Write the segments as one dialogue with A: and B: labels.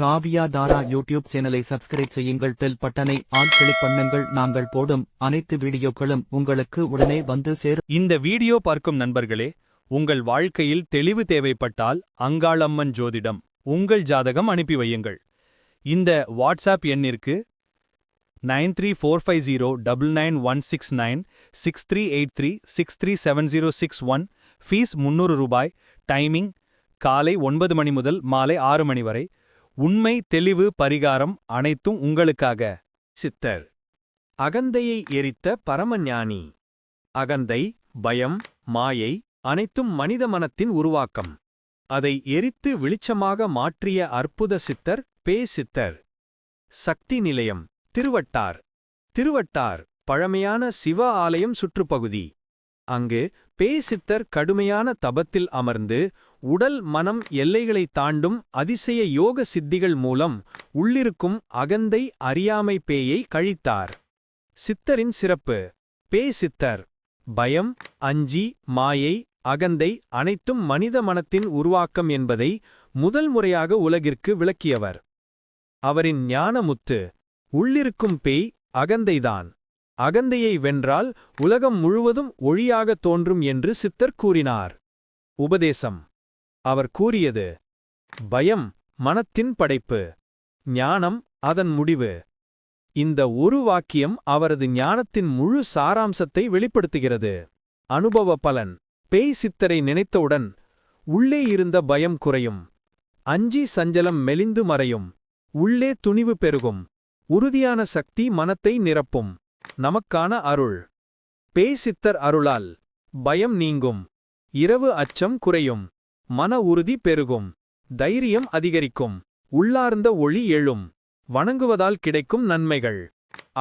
A: காவியா தாரா YouTube சேனலை subscribe செய்யுங்கள். Bell பட்டனை ஆல் கிளிக் பண்ணுங்கள். நாங்கள் போடும் அனைத்து வீடியோக்களும் உங்களுக்கு உடனே வந்து சேரும்.
B: இந்த வீடியோ பார்க்கும் நண்பர்களே, உங்கள் வாழ்க்கையில் தெளிவு தேவைப்பட்டால் அங்காளம்மன் ஜோதிடம் உங்கள் ஜாதகம் அனுப்பி வையுங்கள். இந்த வாட்ஸ்அப் எண்ணிற்கு 9345099169 6383637061. ஃபீஸ் 300 ரூபாய். டைமிங் காலை 9 மணி முதல் மாலை 6 மணி வரை. உண்மை, தெளிவு, பரிகாரம் அனைத்தும் உங்களுக்காக.
C: சித்தர் அகந்தையை எரித்த பரமஞானி. அகந்தை, பயம், மாயை அனைத்தும் மனித மனத்தின் உருவாக்கம். அதை எரித்து வெளிச்சமாக மாற்றிய அற்புத சித்தர் சித்தர். சக்தி நிலையம் திருவட்டார். திருவட்டார் பழமையான சிவ ஆலயம் சுற்றுப்பகுதி. அங்கு சித்தர் கடுமையான தபத்தில் அமர்ந்து உடல் மனம் எல்லைகளை தாண்டும் அதிசய யோக சித்திகள் மூலம் உள்ளிருக்கும் அகந்தை அறியாமை பேயை கழித்தார். சித்தரின் சிறப்பு: சித்தர் பயம், அஞ்சி, மாயை, அகந்தை அனைத்தும் மனித மனத்தின் உருவாக்கம் என்பதை முதல் முறையாக உலகிற்கு விளக்கியவர். அவரின் ஞானமுத்து: உள்ளிருக்கும் பேய் அகந்தைதான். அகந்தையை வென்றால் உலகம் முழுவதும் ஒளியாக தோன்றும் என்று சித்தர் கூறினார். உபதேசம்: அவர் கூறியது: பயம் மனத்தின் படைப்பு, ஞானம் அதன் முடிவு. இந்த ஒரு வாக்கியம் அவரது ஞானத்தின் முழு சாராம்சத்தை வெளிப்படுத்துகிறது. அனுபவ பலன்: சித்தரை நினைத்தவுடன் உள்ளே இருந்த பயம் குறையும், அஞ்சி சஞ்சலம் மெலிந்து மறையும், உள்ளே துணிவு பெருகும், உறுதியான சக்தி மனத்தை நிரப்பும். நமக்கான அருள்: சித்தர் அருளால் பயம் நீங்கும், இரவு அச்சம் குறையும், மன உறுதி பெருகும், தைரியம் அதிகரிக்கும், உள்ளார்ந்த ஒளி எழும். வணங்குவதால் கிடைக்கும் நன்மைகள்: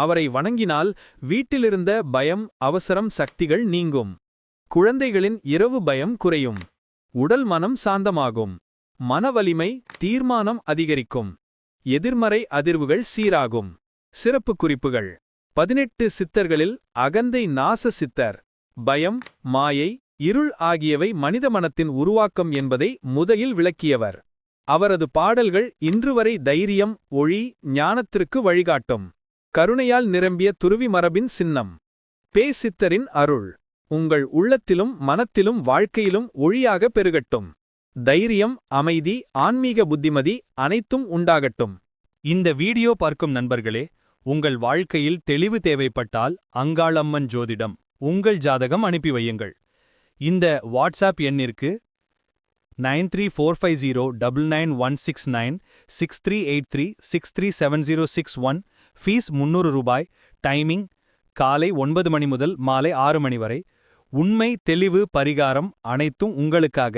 C: அவரை வணங்கினால் வீட்டிலிருந்த பயம், அவசரம் சக்திகள் நீங்கும். குழந்தைகளின் இரவு பயம் குறையும், உடல் மனம் சாந்தமாகும், மனவலிமை தீர்மானம் அதிகரிக்கும், எதிர்மறை அதிர்வுகள் சீராகும். சிறப்பு குறிப்புகள்: 18 சித்தர்களில் அகந்தை நாச சித்தர். பயம், மாயை, இருள் ஆகியவை மனித மனத்தின் உருவாக்கம் என்பதை முதலில் விளக்கியவர். அவரது பாடல்கள் இன்றுவரை தைரியம், ஒளி, ஞானத்திற்கு வழிகாட்டும். கருணையால் நிரம்பிய துருவி மரபின் சின்னம். சித்தரின் அருள் உங்கள் உள்ளத்திலும் மனத்திலும் வாழ்க்கையிலும் ஒளியாக பெருகட்டும். தைரியம், அமைதி, ஆன்மீக புத்திமதி அனைத்தும் உண்டாகட்டும்.
B: இந்த வீடியோ பார்க்கும் நண்பர்களே, உங்கள் வாழ்க்கையில் தெளிவு தேவைப்பட்டால் அங்காளம்மன் ஜோதிடம் உங்கள் ஜாதகம் அனுப்பி வையுங்கள். இந்த வாட்ஸ்அப் எண்ணிற்கு 9345099169 6383637061. ஃபீஸ் 300 ரூபாய். டைமிங் காலை 9 மணி முதல் மாலை 6 மணி வரை. உண்மை, தெளிவு, பரிகாரம் அனைத்தும் உங்களுக்காக.